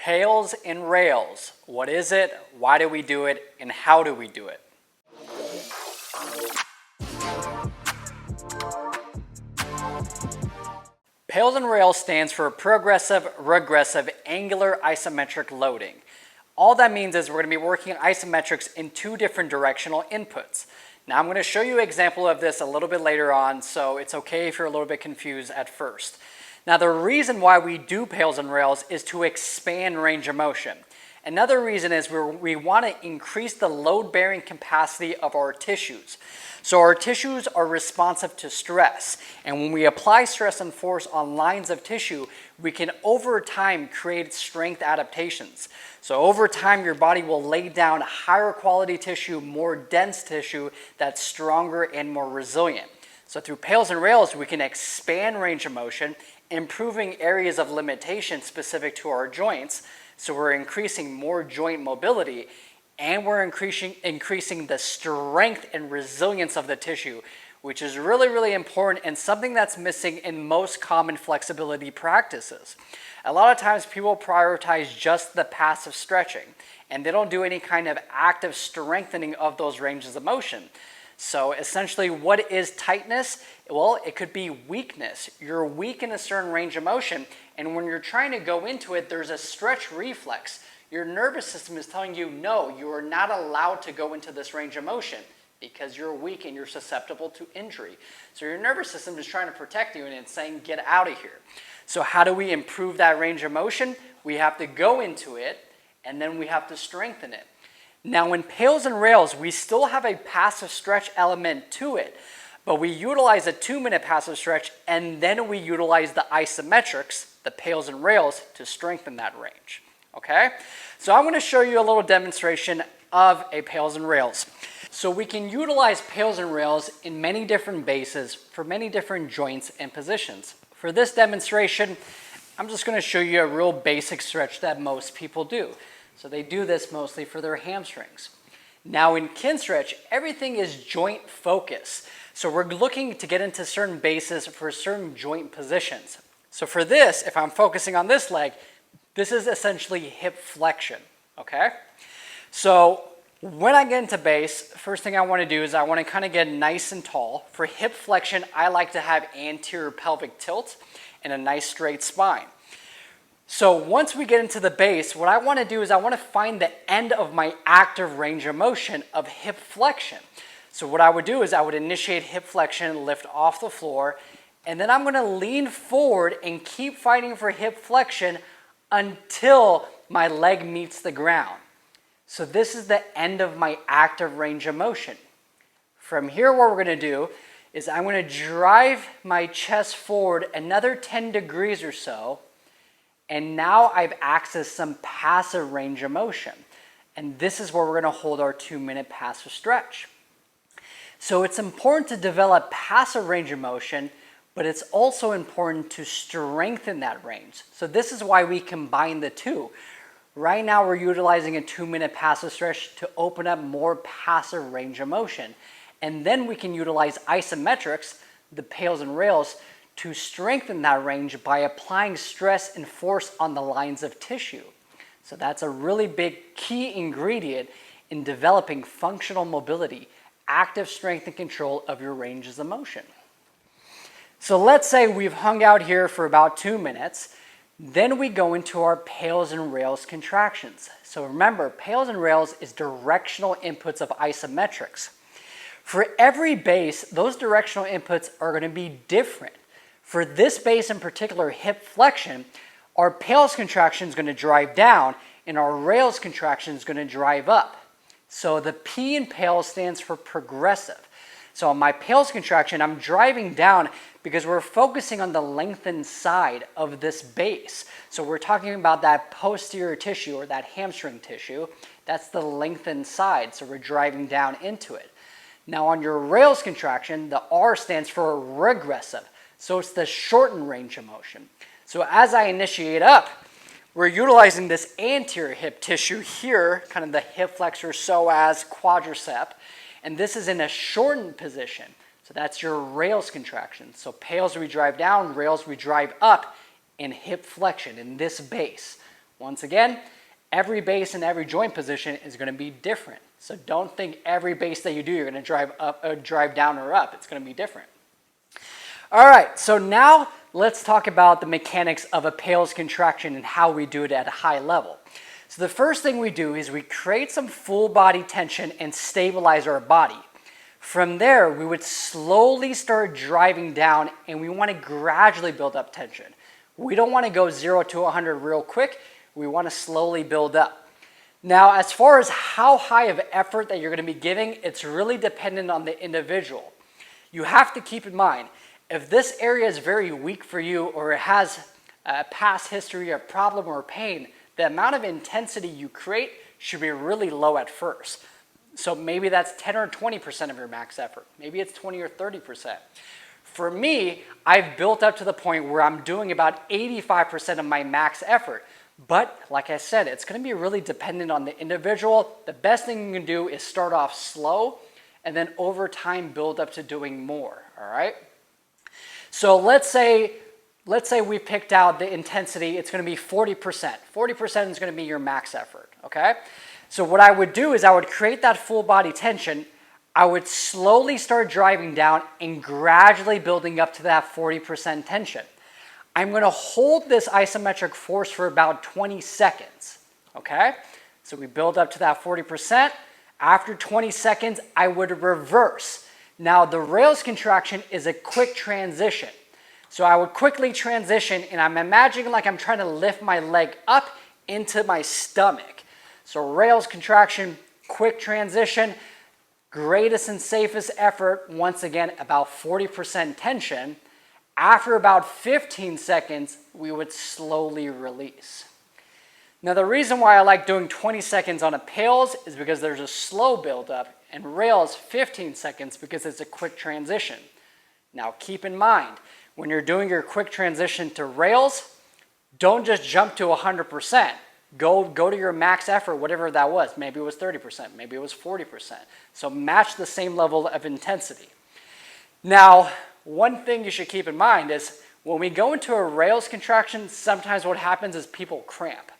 PAILs and rails. What is it? Why do we do it? And how do we do it? PAILs and rails stands for progressive, regressive, angular, isometric loading. All that means is we're going to be working isometrics in two different directional inputs. Now I'm going to show you an example of this a little bit later on, so it's okay if you're a little bit confused at first. Now the reason why we do PAILs and rails is to expand range of motion. Another reason is we want to increase the load-bearing capacity of our tissues. So our tissues are responsive to stress, and when we apply stress and force on lines of tissue, we can over time create strength adaptations. So over time your body will lay down higher quality tissue, more dense tissue that's stronger and more resilient. So through PAILs and rails we can expand range of motion, improving areas of limitation specific to our joints. So we're increasing more joint mobility, and we're increasing the strength and resilience of the tissue, which is really, really important and something that's missing in most common flexibility practices. A lot of times people prioritize just the passive stretching, and they don't do any kind of active strengthening of those ranges of motion. So essentially, what is tightness? Well, it could be weakness. You're weak in a certain range of motion, and when you're trying to go into it, there's a stretch reflex. Your nervous system is telling you, no, you are not allowed to go into this range of motion because you're weak and you're susceptible to injury. So your nervous system is trying to protect you, and it's saying, get out of here. So how do we improve that range of motion? We have to go into it, and then we have to strengthen it. Now in PAILs and rails, we still have a passive stretch element to it, but we utilize a 2-minute passive stretch, and then we utilize the isometrics, the PAILs and rails, to strengthen that range. Okay? So I'm going to show you a little demonstration of a PAILs and rails. So we can utilize PAILs and rails in many different bases for many different joints and positions. For this demonstration, I'm just going to show you a real basic stretch that most people do. So they do this mostly for their hamstrings. Now in KINSTRETCH, everything is joint focus. So we're looking to get into certain bases for certain joint positions. So for this, if I'm focusing on this leg, this is essentially hip flexion, okay? So when I get into base, first thing I want to do is I want to kind of get nice and tall. For hip flexion, I like to have anterior pelvic tilt and a nice straight spine. So once we get into the base, what I want to do is I want to find the end of my active range of motion of hip flexion. So what I would do is I would initiate hip flexion, lift off the floor, and then I'm going to lean forward and keep fighting for hip flexion until my leg meets the ground. So this is the end of my active range of motion. From here, what we're going to do is I'm going to drive my chest forward another 10 degrees or so, and now I've accessed some passive range of motion. And this is where we're going to hold our 2-minute passive stretch. So it's important to develop passive range of motion, but it's also important to strengthen that range. So this is why we combine the two. Right now we're utilizing a 2-minute passive stretch to open up more passive range of motion. And then we can utilize isometrics, the PAILs and rails, to strengthen that range by applying stress and force on the lines of tissue. So that's a really big key ingredient in developing functional mobility, active strength and control of your ranges of motion. So let's say we've hung out here for about 2 minutes. Then we go into our PAILs and rails contractions. So remember, PAILs and rails is directional inputs of isometrics. For every base, those directional inputs are going to be different. For this base in particular, hip flexion, our PAILs contraction is going to drive down and our rails contraction is going to drive up. So the P in PAILs stands for progressive. So on my PAILs contraction, I'm driving down because we're focusing on the lengthened side of this base. So we're talking about that posterior tissue or that hamstring tissue. That's the lengthened side, so we're driving down into it. Now on your rails contraction, the R stands for regressive. So it's the shortened range of motion. So as I initiate up, we're utilizing this anterior hip tissue here, kind of the hip flexor, psoas, quadricep, and this is in a shortened position. So that's your rails contraction. So PAILs we drive down, rails we drive up in hip flexion in this base. Once again, every base and every joint position is going to be different. So don't think every base that you do, you're going to drive up, drive down or up. It's going to be different. All right, so now let's talk about the mechanics of a PAILS contraction and how we do it at a high level. So the first thing we do is we create some full body tension and stabilize our body. From there, we would slowly start driving down, and we want to gradually build up tension. We don't want to go 0 to 100 real quick. We want to slowly build up. Now, as far as how high of effort that you're going to be giving, it's really dependent on the individual. You have to keep in mind, if this area is very weak for you or it has a past history of problem or pain, the amount of intensity you create should be really low at first. So maybe that's 10 or 20% of your max effort. Maybe it's 20 or 30%. For me, I've built up to the point where I'm doing about 85% of my max effort. But like I said, it's going to be really dependent on the individual. The best thing you can do is start off slow and then over time build up to doing more, all right? So let's say we picked out the intensity, it's going to be 40%. 40% is going to be your max effort, okay? So what I would do is I would create that full body tension. I would slowly start driving down and gradually building up to that 40% tension. I'm going to hold this isometric force for about 20 seconds, okay? So we build up to that 40%. After 20 seconds, I would reverse. Now, the rails contraction is a quick transition. So I would quickly transition, and I'm imagining like I'm trying to lift my leg up into my stomach. So rails contraction, quick transition, greatest and safest effort, once again, about 40% tension. After about 15 seconds, we would slowly release. Now, the reason why I like doing 20 seconds on a PAILS is because there's a slow buildup, and rails 15 seconds because it's a quick transition. Now, keep in mind, when you're doing your quick transition to rails, don't just jump to 100%. Go to your max effort, whatever that was. Maybe it was 30%, maybe it was 40%. So match the same level of intensity. Now, one thing you should keep in mind is when we go into a rails contraction, sometimes what happens is people cramp.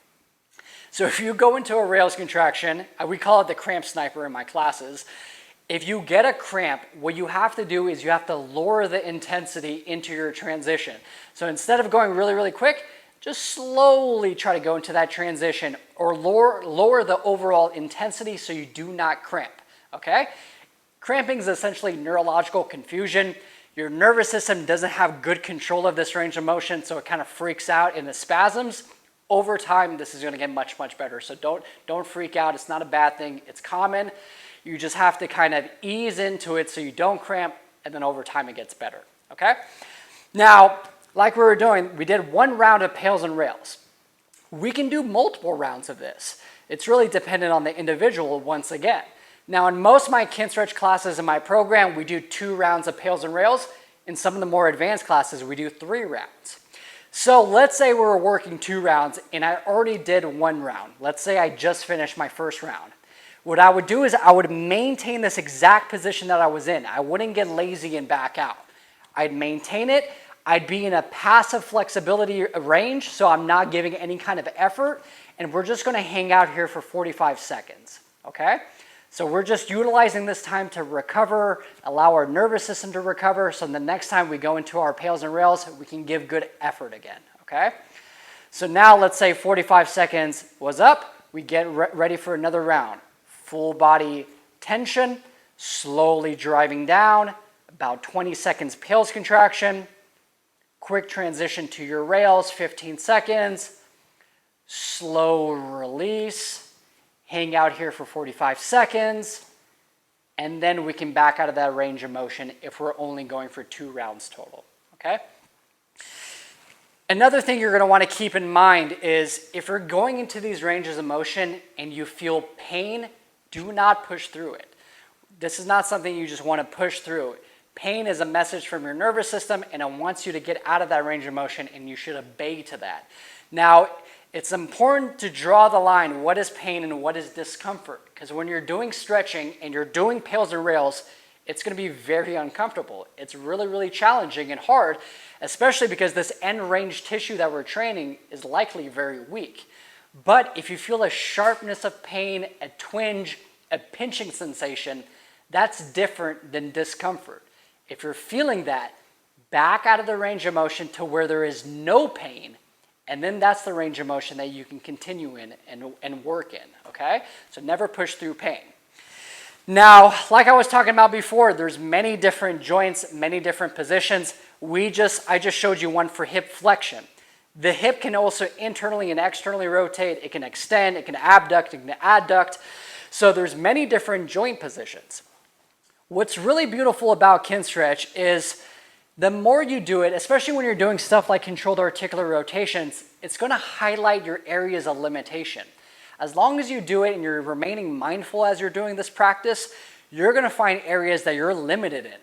So if you go into a rails contraction, we call it the cramp sniper in my classes. If you get a cramp, what you have to do is you have to lower the intensity into your transition. So instead of going really, really quick, just slowly try to go into that transition or lower the overall intensity so you do not cramp, okay? Cramping is essentially neurological confusion. Your nervous system doesn't have good control of this range of motion, so it kind of freaks out in the spasms. Over time, this is going to get much, much better. So don't freak out. It's not a bad thing. It's common. You just have to kind of ease into it so you don't cramp, and then over time it gets better, okay? Now, like we were doing, we did one round of PAILs and rails. We can do multiple rounds of this. It's really dependent on the individual once again. Now, in most of my KINSTRETCH classes in my program, we do 2 rounds of PAILs and rails. In some of the more advanced classes, we do 3 rounds. So let's say we were working 2 rounds and I already did 1 round. Let's say I just finished my first round. What I would do is I would maintain this exact position that I was in. I wouldn't get lazy and back out. I'd maintain it. I'd be in a passive flexibility range, so I'm not giving any kind of effort, and we're just going to hang out here for 45 seconds, okay? So we're just utilizing this time to recover, allow our nervous system to recover, so the next time we go into our PAILs and rails, we can give good effort again, okay? So now let's say 45 seconds was up, we get ready for another round. Full body tension, slowly driving down, about 20 seconds PAILs contraction, quick transition to your rails, 15 seconds, slow release, hang out here for 45 seconds, and then we can back out of that range of motion if we're only going for 2 rounds total, okay? Another thing you're going to want to keep in mind is if you're going into these ranges of motion and you feel pain, do not push through it. This is not something you just want to push through. Pain is a message from your nervous system, and it wants you to get out of that range of motion, and you should obey to that. Now, it's important to draw the line, what is pain and what is discomfort? Because when you're doing stretching and you're doing PAILs and rails, it's going to be very uncomfortable. It's really, really challenging and hard, especially because this end range tissue that we're training is likely very weak. But if you feel a sharpness of pain, a twinge, a pinching sensation, that's different than discomfort. If you're feeling that, back out of the range of motion to where there is no pain, and then that's the range of motion that you can continue in and work in, okay? So never push through pain. Now, like I was talking about before, there's many different joints, many different positions. I just showed you one for hip flexion. The hip can also internally and externally rotate. It can extend, it can abduct, it can adduct. So there's many different joint positions. What's really beautiful about KINSTRETCH is the more you do it, especially when you're doing stuff like controlled articular rotations, it's going to highlight your areas of limitation. As long as you do it and you're remaining mindful as you're doing this practice, you're going to find areas that you're limited in.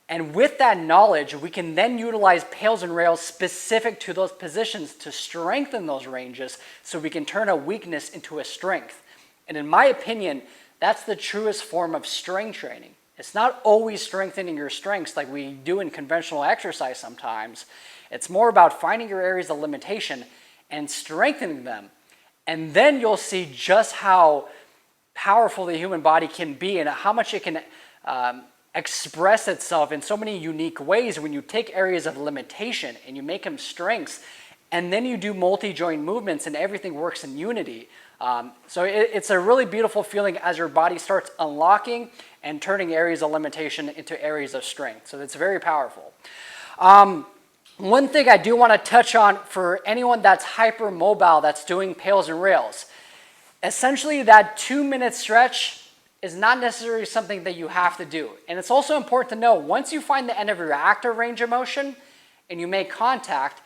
And with that knowledge, we can then utilize PAILs and rails specific to those positions to strengthen those ranges so we can turn a weakness into a strength. And in my opinion, that's the truest form of strength training. It's not always strengthening your strengths like we do in conventional exercise sometimes. It's more about finding your areas of limitation and strengthening them. And then you'll see just how powerful the human body can be and how much it can express itself in so many unique ways when you take areas of limitation and you make them strengths, and then you do multi-joint movements and everything works in unity. So it's a really beautiful feeling as your body starts unlocking and turning areas of limitation into areas of strength. So it's very powerful. One thing I do want to touch on for anyone that's hypermobile, that's doing PAILs and rails, essentially that 2-minute stretch is not necessarily something that you have to do. And it's also important to know, once you find the end of your active range of motion and you make contact,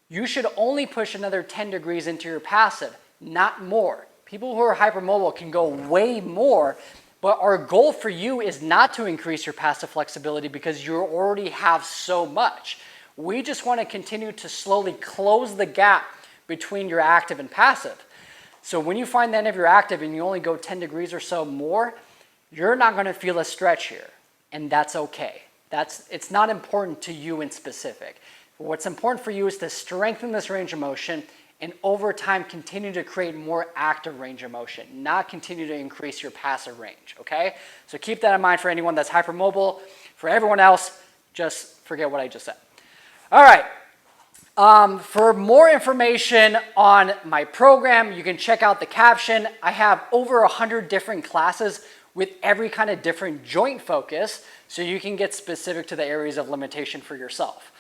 you should only push another 10 degrees into your passive, not more. People who are hypermobile can go way more, but our goal for you is not to increase your passive flexibility because you already have so much. We just want to continue to slowly close the gap between your active and passive. So when you find the end of your active and you only go 10 degrees or so more, you're not going to feel a stretch here, and that's okay. It's not important to you in specific. What's important for you is to strengthen this range of motion and over time continue to create more active range of motion, not continue to increase your passive range, okay? So keep that in mind for anyone that's hypermobile. For everyone else, just forget what I just said. All right. For more information on my program, you can check out the caption. I have over 100 different classes with every kind of different joint focus, so you can get specific to the areas of limitation for yourself.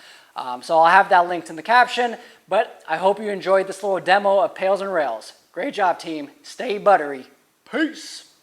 So I'll have that linked in the caption, but I hope you enjoyed this little demo of PAILs and rails. Great job, team. Stay buttery. Peace.